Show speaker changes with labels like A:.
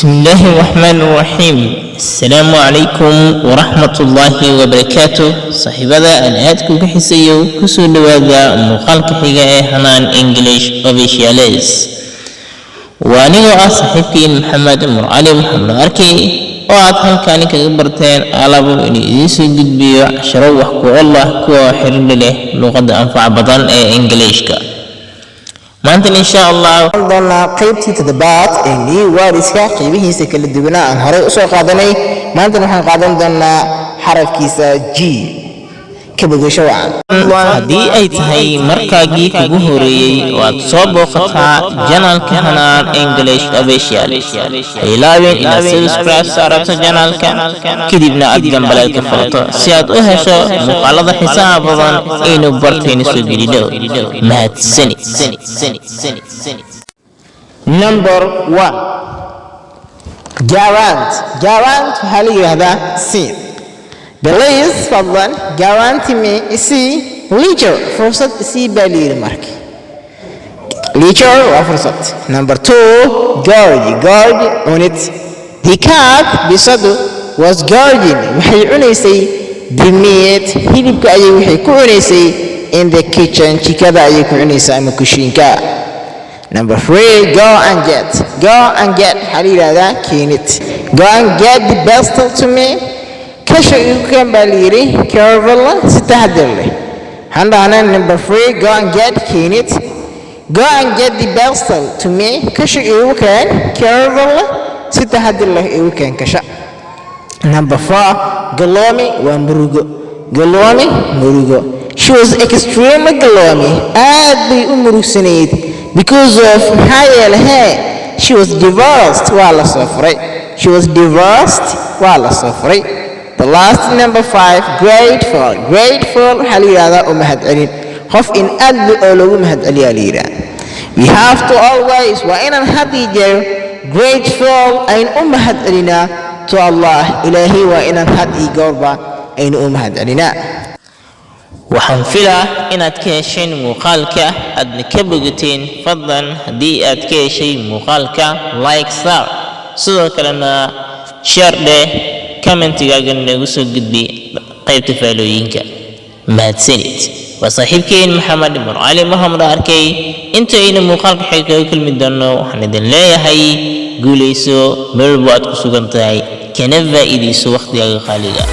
A: بسم الله الرحمن الرحيم. السلام عليكم ورحمة الله وبركاته. صاحبada aan aad ku xiiseeyo ku soo dhawaada muuqaalka xiga ee Hanaan English Officials. waaniga saaxiibkeen Maxamed Murcali Maxamed Arkay oo aad halkaan kaga barteen alabo in idin soo gudbiyo casharo wax ku Allah ku xiriir leh luqadda anfac badan ee Englishka. maanta insha Allah
B: doona qaybtii toddobaad ee new wordska qaybihiisa kala duwan aan hore u soo qaadanay. maanta waxaan qaadan doonaa xarafkiisa G ka bogasho wacan.
A: haddii ay tahay markaagii kugu horeeyay waad soo booqataa channelka Hanaan English Official. ilaawin inaad subscribe saarato channelka kadibna aad gambaleelka furato si aad u hesho muuqaalada xiisaha badan aynu bartayna soo gelino. mahadsanid.
B: Number 1 Garant waxaa la yidhaahdaa siin. Please fadlan guarantee me leisure fursad isii baa la yidhi marka. leisure waa fursad. Number 2 gorge on it. The cat bisadu was gorging waxay cunaysay the meat hilibka ayay waxay ku cunaysay in the kitchen jikada ayay ku cunaysay ama kushiinka. Number 3 go and get waxaa la yidhaahdaa keenid. Go and get the pestle to me. kasha igu keen baa la yidhi careful si taxadar leh. handana number 3 go and get keenid. go and get the pestle to me. kasha igu keen careful si taxadar leh igu keen kasha. Number 4 gloomy waa murugo. She was extremely gloomy. aad bay u murugsanayd because of maxaa yeelay she was divorced waa la soo furay. The last number 5 grateful waxaa la yidhahdaa u mahadcelin. qof in aad oo loogu mahadceliyaa la yidhaahdaa. we have to always waa inaan had iyo jeer grateful aynu u mahadcelinaa to Allah. ilaahay waa inaan had iyo goorba aynu u mahadcelinaa.
A: waxaan filaa inaad ka hesheen muuqaalka aadna ka bogateen. fadlan haddii aad ka heshay muuqaalka like saar, sidoo kalena share dheh, commentigaaga nagu soo gudbi qaybta faalooyinka. mahadsanid. waa saaxiibkeen Maxamed Murcali Maxamed Arkay. inta aynu muuqaalka xiga kaga kulmi doono waxaan idin leeyahay guuleyso meel walba aad ku sugan tahay kana faa'iidayso waqtigaaga qaaliga.